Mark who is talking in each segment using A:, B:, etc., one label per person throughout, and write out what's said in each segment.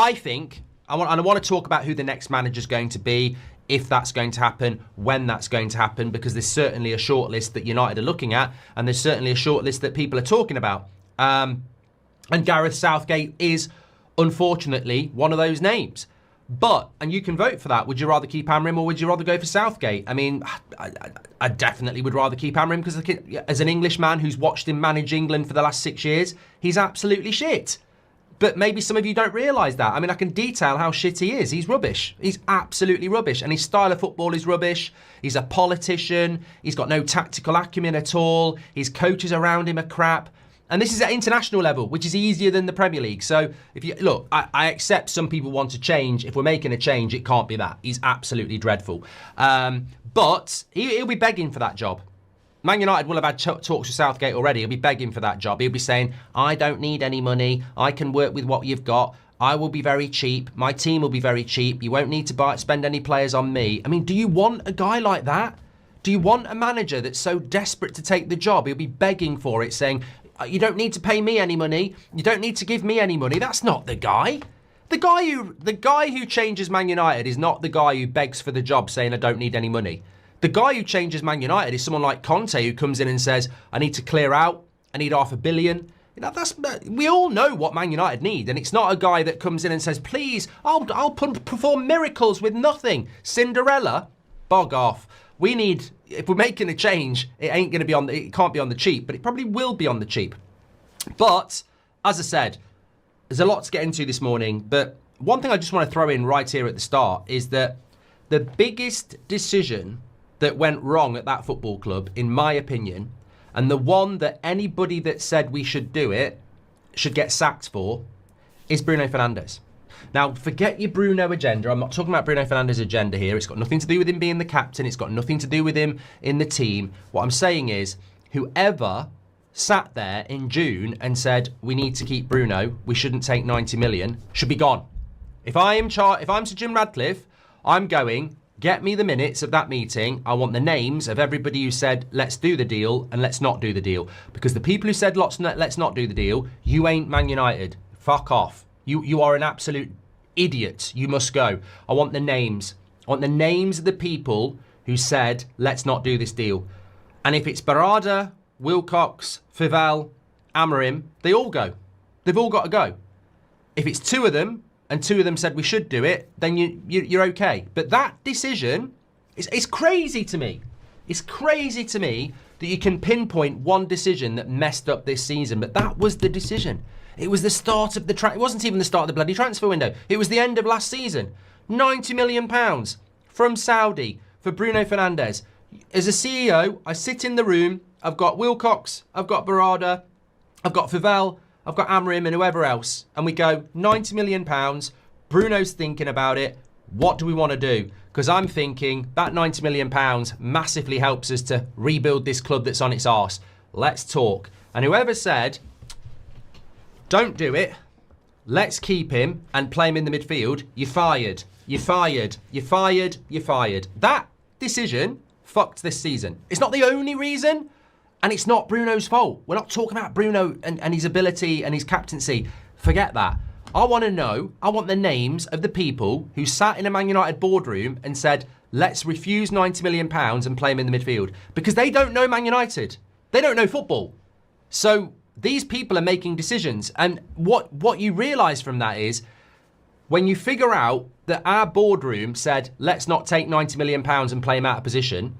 A: I think, I want to talk about who the next manager's going to be, if that's going to happen, when that's going to happen, because there's certainly a shortlist that United are looking at, and there's certainly a shortlist that people are talking about. And Gareth Southgate is, unfortunately, one of those names. But, and you can vote for that, would you rather keep Amrim or would you rather go for Southgate? I mean, I definitely would rather keep Amrim, because as an Englishman who's watched him manage England for the last 6 years, he's absolutely shit. But maybe some of you don't realise that. I mean, I can detail how shit he is. He's rubbish. He's absolutely rubbish. And his style of football is rubbish. He's a politician. He's got no tactical acumen at all. His coaches around him are crap. And this is at international level, which is easier than the Premier League. So, if you look, I accept some people want to change. If we're making a change, it can't be that. He's absolutely dreadful. But he'll be begging for that job. Man United will have had talks with Southgate already. He'll be begging for that job. He'll be saying, I don't need any money. I can work with what you've got. I will be very cheap. My team will be very cheap. You won't need to spend any players on me. I mean, do you want a guy like that? Do you want a manager that's so desperate to take the job? He'll be begging for it, saying, you don't need to pay me any money. You don't need to give me any money. That's not the guy. The guy who changes Man United is not the guy who begs for the job saying, I don't need any money. The guy who changes Man United is someone like Conte, who comes in and says, I need to clear out. I need $500 million. You know, we all know what Man United need. And it's not a guy that comes in and says, please, I'll perform miracles with nothing. Cinderella, bog off. We need, if we're making a change, it ain't going to be it can't be on the cheap, but it probably will be on the cheap. But, as I said, there's a lot to get into this morning. But one thing I just want to throw in right here at the start is that the biggest decision that went wrong at that football club, in my opinion, and the one that anybody that said we should do it should get sacked for, is Bruno Fernandes. Now, forget your Bruno agenda. I'm not talking about Bruno Fernandes' agenda here. It's got nothing to do with him being the captain. It's got nothing to do with him in the team. What I'm saying is, whoever sat there in June and said, we need to keep Bruno, we shouldn't take 90 million, should be gone. If I'm Sir Jim Radcliffe, I'm going, get me the minutes of that meeting. I want the names of everybody who said, let's do the deal and let's not do the deal. Because the people who said, let's not do the deal, you ain't Man United. Fuck off. You are an absolute idiot. You must go. I want the names. I want the names of the people who said, let's not do this deal. And if it's Barada, Wilcox, Fivel, Amorim, they all go. They've all got to go. If it's two of them, and two of them said we should do it, then you're okay. But that decision, it's crazy to me. It's crazy to me that you can pinpoint one decision that messed up this season, but that was the decision. It was the start of it wasn't even the start of the bloody transfer window. It was the end of last season. £90 million from Saudi for Bruno Fernandes. As a CEO, I sit in the room, I've got Wilcox, I've got Barada, I've got Fivel, I've got Amorim and whoever else, and we go, £90 million, Bruno's thinking about it, what do we want to do? Because I'm thinking that £90 million massively helps us to rebuild this club that's on its arse. Let's talk. And whoever said, don't do it, let's keep him and play him in the midfield, you're fired. You're fired. You're fired. You're fired. That decision fucked this season. It's not the only reason, and it's not Bruno's fault. We're not talking about Bruno and his ability and his captaincy. Forget that. I want the names of the people who sat in a Man United boardroom and said, let's refuse £90 million and play him in the midfield. Because they don't know Man United. They don't know football. So these people are making decisions. And what you realise from that is, when you figure out that our boardroom said, let's not take £90 million and play him out of position,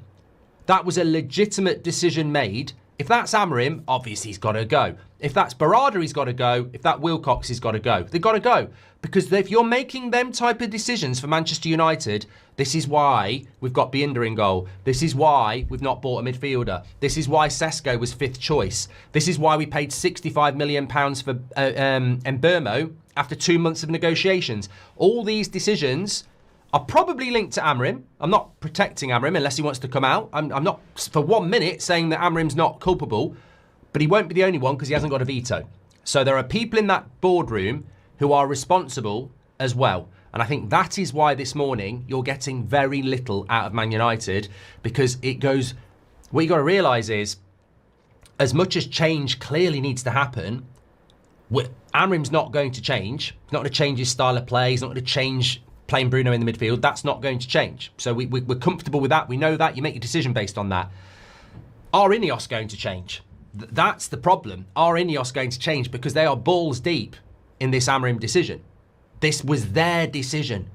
A: that was a legitimate decision made. If that's Amorim, obviously he's got to go. If that's Barada, he's got to go. If that Wilcox, he's got to go. They've got to go. Because if you're making them type of decisions for Manchester United, this is why we've got Binder in goal. This is why we've not bought a midfielder. This is why Sesko was fifth choice. This is why we paid £65 million for Mbermo after 2 months of negotiations. All these decisions are probably linked to Amorim. I'm not protecting Amorim unless he wants to come out. I'm not for 1 minute saying that Amorim's not culpable, but he won't be the only one because he hasn't got a veto. So there are people in that boardroom who are responsible as well. And I think that is why this morning you're getting very little out of Man United, because it goes, what you got to realise is, as much as change clearly needs to happen, Amrim's not going to change. He's not going to change his style of play. He's not going to change playing Bruno in the midfield. That's not going to change. So we're comfortable with that. We know that. You make your decision based on that. Are Ineos going to change? That's the problem. Are Ineos going to change? Because they are balls deep in this Amrim decision. This was their decision.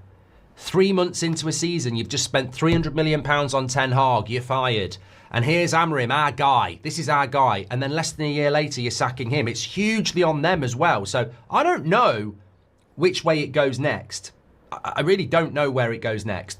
A: 3 months into a season, you've just spent £300 million on Ten Hag. You're fired. And here's Amrim, our guy. This is our guy. And then less than a year later, you're sacking him. It's hugely on them as well. So I don't know which way it goes next. I really don't know where it goes next.